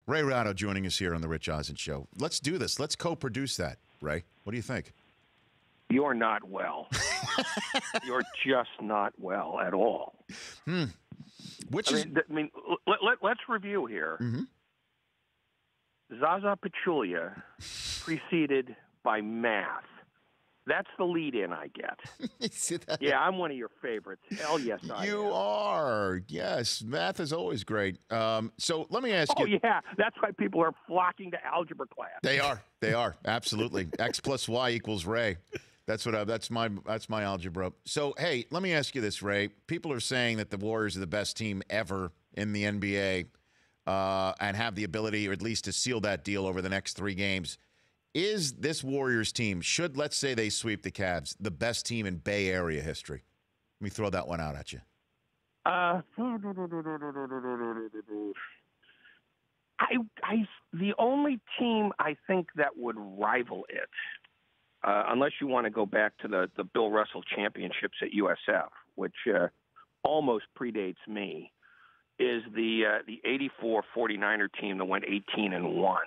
Ray Ratto joining us here on the Rich Eisen Show. Let's do this. Let's co-produce that, Ray. What do you think? You're not well. You're just not well at all. Let's review here. Mm-hmm. Zaza Pachulia preceded by math. That's the lead-in I get. Yeah, I'm one of your favorites. Hell yes, I am. You are. Yes, math is always great. So let me ask you. Oh, yeah. That's why people are flocking to algebra class. They are. They are. Absolutely. X plus Y equals Ray. That's my algebra. So, hey, let me ask you this, Ray. People are saying that the Warriors are the best team ever in the NBA and have the ability, or at least to seal that deal over the next 3 games. Is this Warriors team, should, let's say they sweep the Cavs, the best team in Bay Area history? Let me throw that one out at you. The only team I think that would rival it, unless you want to go back to the Bill Russell championships at USF, which almost predates me, is the 84 49er team that went 18-1.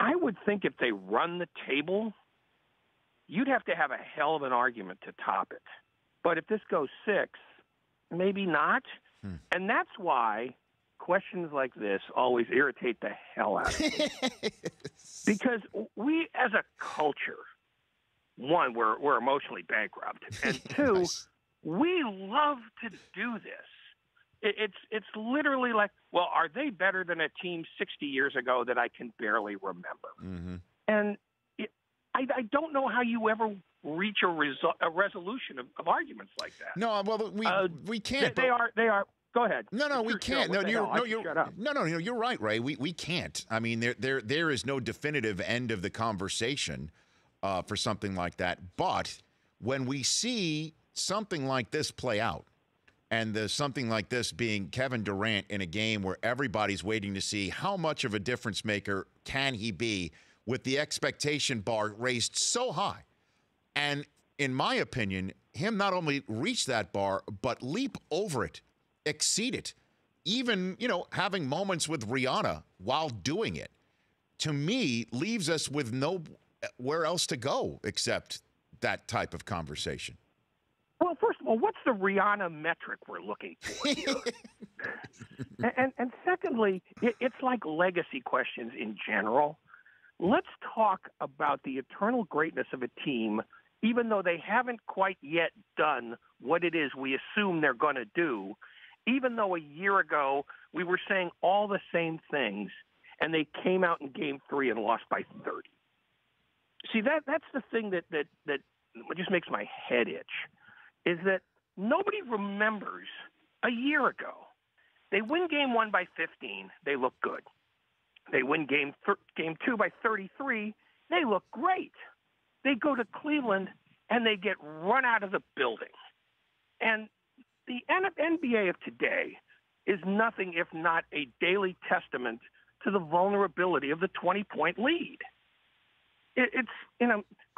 I would think if they run the table, you'd have to have a hell of an argument to top it. But if this goes 6, maybe not. And that's why questions like this always irritate the hell out of me. Because we, as a culture, one, we're emotionally bankrupt. And 2, nice. We love to do this. It's literally like, well, are they better than a team 60 years ago that I can barely remember? Mm-hmm. And I don't know how you ever reach a resolution of arguments like that. No, well, we can't. They are. Go ahead. No, we can't. Shut up. No, you're right, Ray. We can't. I mean, there is no definitive end of the conversation for something like that. But when we see something like this play out, and there's something like this being Kevin Durant in a game where everybody's waiting to see how much of a difference maker can he be with the expectation bar raised so high. And in my opinion, him not only reach that bar, but leap over it, exceed it, even, having moments with Rihanna while doing it, to me, leaves us with nowhere else to go except that type of conversation. Well, first of all, what's the Rihanna metric we're looking for here? and secondly, it's like legacy questions in general. Let's talk about the eternal greatness of a team, even though they haven't quite yet done what it is we assume they're going to do, even though a year ago we were saying all the same things, and they came out in Game 3 and lost by 30. See, that's the thing that just makes my head itch. Is that nobody remembers a year ago. They win Game 1 by 15, they look good. They win Game 2 by 33, they look great. They go to Cleveland, and they get run out of the building. And the NBA of today is nothing if not a daily testament to the vulnerability of the 20-point lead.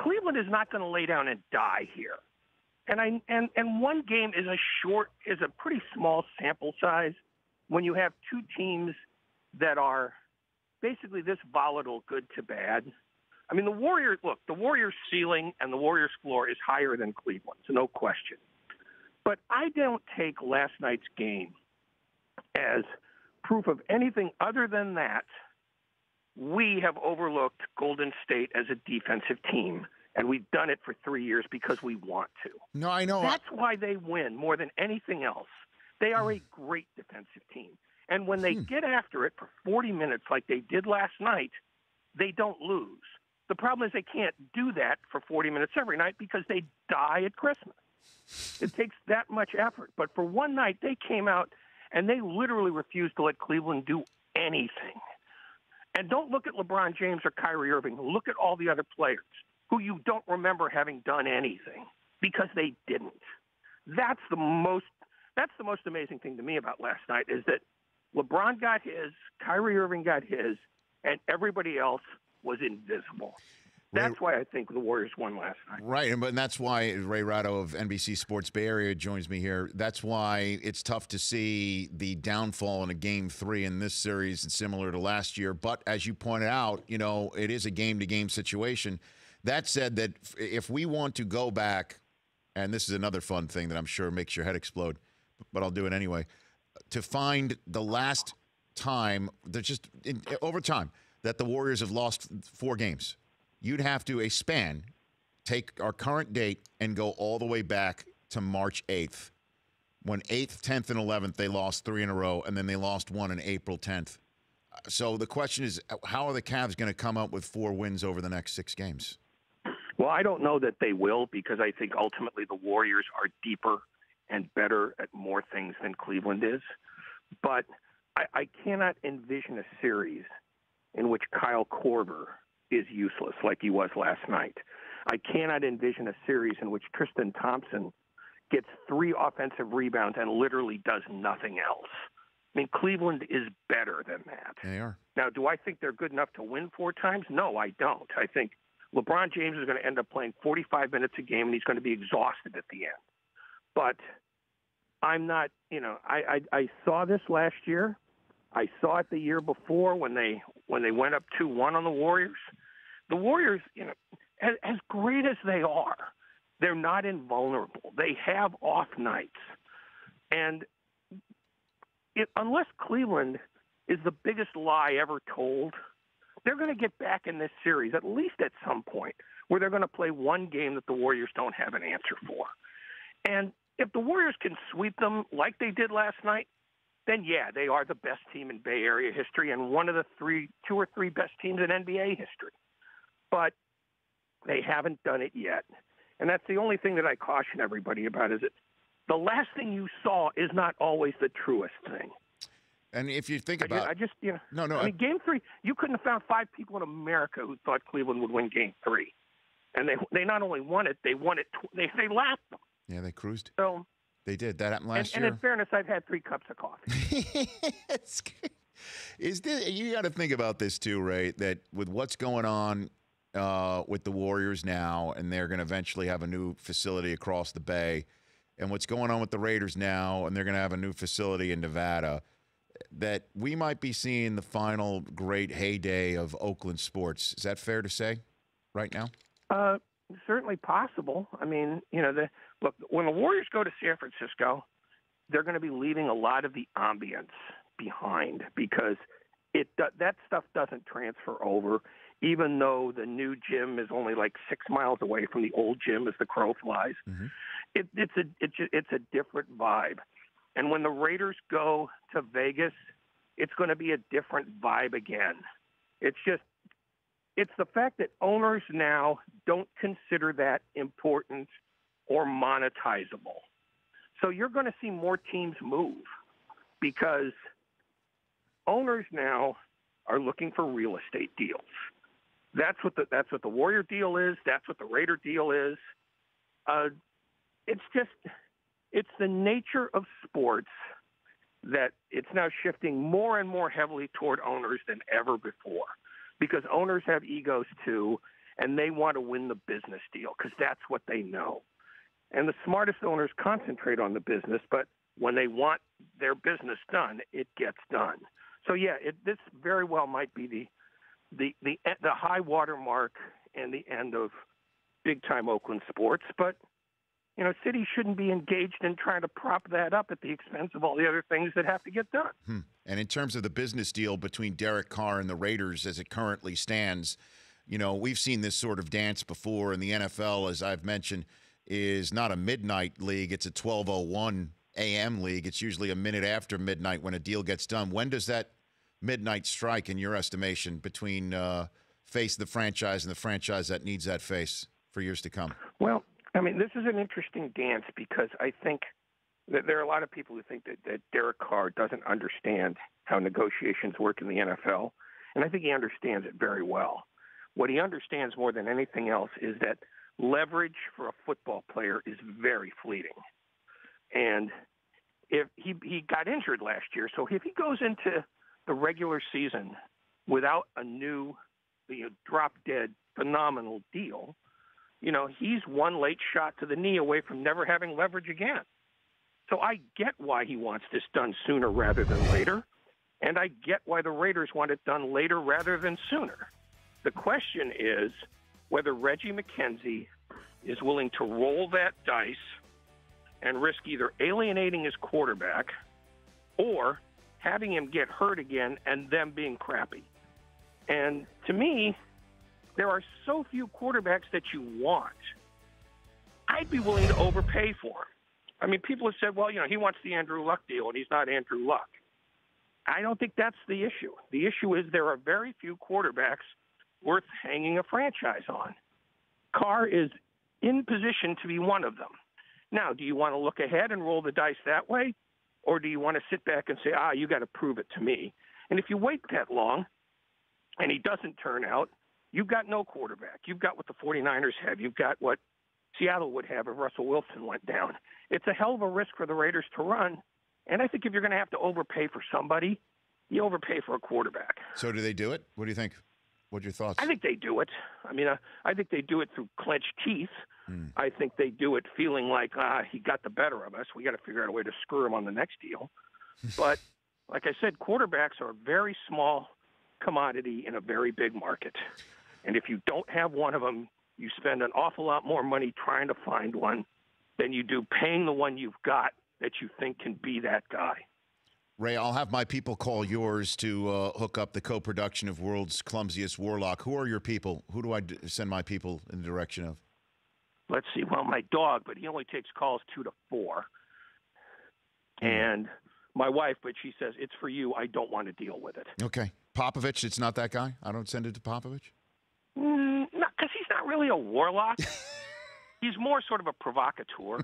Cleveland is not going to lay down and die here. And one game is a pretty small sample size when you have 2 teams that are basically this volatile, good to bad. I mean, the Warriors ceiling and the Warriors floor is higher than Cleveland's, no question. But I don't take last night's game as proof of anything other than that we have overlooked Golden State as a defensive team. And we've done it for 3 years because we want to. No, I know. That's why they win more than anything else. They are a great defensive team. And when they get after it for 40 minutes like they did last night, they don't lose. The problem is they can't do that for 40 minutes every night because they die at Christmas. It takes that much effort. But for one night, they came out and they literally refused to let Cleveland do anything. And don't look at LeBron James or Kyrie Irving. Look at all the other players who you don't remember having done anything because they didn't. That's the most amazing thing to me about last night is that LeBron got his, Kyrie Irving got his, and everybody else was invisible. Ray, That's why I think the Warriors won last night. right, and that's why Ray Ratto of NBC Sports Bay Area joins me here. That's why it's tough to see the downfall in a Game 3 in this series, and similar to last year. But as you pointed out, it is a game-to-game situation. That said, that if we want to go back, and this is another fun thing that I'm sure makes your head explode, but I'll do it anyway, to find the last time, over time, that the Warriors have lost 4 games. You'd have to take our current date and go all the way back to March 8th, when 8th, 10th, and 11th, they lost 3 in a row, and then they lost 1 on April 10th. So the question is, how are the Cavs going to come up with 4 wins over the next 6 games? Well, I don't know that they will, because I think ultimately the Warriors are deeper and better at more things than Cleveland is. But I cannot envision a series in which Kyle Korver is useless like he was last night. I cannot envision a series in which Tristan Thompson gets 3 offensive rebounds and literally does nothing else. I mean, Cleveland is better than that. They are. Now, do I think they're good enough to win 4 times? No, I don't. I think LeBron James is going to end up playing 45 minutes a game, and he's going to be exhausted at the end. But I'm not, I saw this last year. I saw it the year before when they went up 2-1 on the Warriors. The Warriors, as great as they are, they're not invulnerable. They have off nights. And unless Cleveland is the biggest lie ever told, they're going to get back in this series, at least at some point, where they're going to play one game that the Warriors don't have an answer for. And if the Warriors can sweep them like they did last night, then yeah, they are the best team in Bay Area history and one of the 2 or 3 best teams in NBA history. But they haven't done it yet. And that's the only thing that I caution everybody about, is that the last thing you saw is not always the truest thing. And if you think about Game 3, you couldn't have found 5 people in America who thought Cleveland would win Game 3. And they not only won it, they won it. They lapped them. Yeah, they cruised. So they did. That happened last year. And in fairness, I've had 3 cups of coffee. You got to think about this too, Ray, that with what's going on with the Warriors now, and they're going to eventually have a new facility across the bay, and what's going on with the Raiders now, and they're going to have a new facility in Nevada, that we might be seeing the final great heyday of Oakland sports. Is that fair to say right now? Certainly possible. I mean, look, when the Warriors go to San Francisco, they're going to be leaving a lot of the ambience behind, because that stuff doesn't transfer over, even though the new gym is only like 6 miles away from the old gym as the crow flies. Mm-hmm. It's a different vibe. And when the Raiders go to Vegas, it's going to be a different vibe again. It's the fact that owners now don't consider that important or monetizable. So you're going to see more teams move, because owners now are looking for real estate deals. That's what the Warrior deal is. That's what the Raider deal is. It's the nature of sports that it's now shifting more and more heavily toward owners than ever before, because owners have egos too, and they want to win the business deal because that's what they know. And the smartest owners concentrate on the business, but when they want their business done, it gets done. So yeah, this very well might be the high water mark and the end of big time Oakland sports, but cities shouldn't be engaged in trying to prop that up at the expense of all the other things that have to get done. And in terms of the business deal between Derek Carr and the Raiders as it currently stands, we've seen this sort of dance before in the NFL, as I've mentioned, is not a midnight league. It's a 12:01 a.m. league. It's usually a minute after midnight when a deal gets done. When does that midnight strike, in your estimation, between face the franchise and the franchise that needs that face for years to come? Well, I mean, this is an interesting dance, because I think that there are a lot of people who think that Derek Carr doesn't understand how negotiations work in the NFL, and I think he understands it very well. What he understands more than anything else is that leverage for a football player is very fleeting. And if he got injured last year, so if he goes into the regular season without a new drop-dead phenomenal deal, you know, he's one late shot to the knee away from never having leverage again. So I get why he wants this done sooner rather than later, and I get why the Raiders want it done later rather than sooner. The question is whether Reggie McKenzie is willing to roll that dice and risk either alienating his quarterback or having him get hurt again and them being crappy. And to me, there are so few quarterbacks that you want. I'd be willing to overpay for him. I mean, people have said, well, you know, he wants the Andrew Luck deal, and he's not Andrew Luck. I don't think that's the issue. The issue is there are very few quarterbacks worth hanging a franchise on. Carr is in position to be one of them. Now, do you want to look ahead and roll the dice that way, or do you want to sit back and say, you got to prove it to me? And if you wait that long and he doesn't turn out, you've got no quarterback. You've got what the 49ers have. You've got what Seattle would have if Russell Wilson went down. It's a hell of a risk for the Raiders to run, and I think if you're going to have to overpay for somebody, you overpay for a quarterback. So do they do it? What do you think? What's your thoughts? I think they do it. I mean, I think they do it through clenched teeth. I think they do it feeling like, he got the better of us. We got to figure out a way to screw him on the next deal. But like I said, quarterbacks are a very small commodity in a very big market. And if you don't have one of them, you spend an awful lot more money trying to find one than you do paying the one you've got that you think can be that guy. Ray, I'll have my people call yours to hook up the co-production of World's Clumsiest Warlock. Who are your people? Who do I send my people in the direction of? Let's see. Well, my dog, but he only takes calls 2 to 4. And my wife, but she says, it's for you. I don't want to deal with it. Okay. Popovich, it's not that guy? I don't send it to Popovich? No, because he's not really a warlock. He's more sort of a provocateur.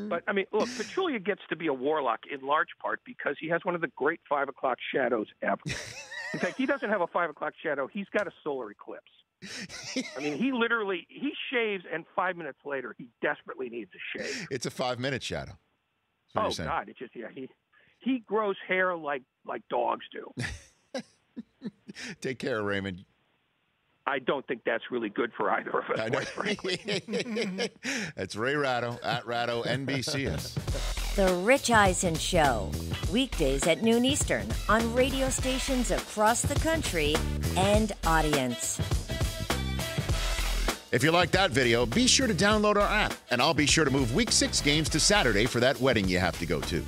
But, I mean, look, Pachulia gets to be a warlock in large part because he has one of the great 5 o'clock shadows ever. In fact, he doesn't have a 5 o'clock shadow. He's got a solar eclipse. I mean, he shaves, and 5 minutes later, he desperately needs a shave. It's a 5-minute shadow. Oh, God. It's just, he grows hair like dogs do. Take care, Raymond. I don't think that's really good for either of us, quite frankly. That's Ray Ratto, at Ratto NBCS. The Rich Eisen Show, weekdays at noon Eastern on radio stations across the country and audience. If you like that video, be sure to download our app, and I'll be sure to move Week 6 games to Saturday for that wedding you have to go to.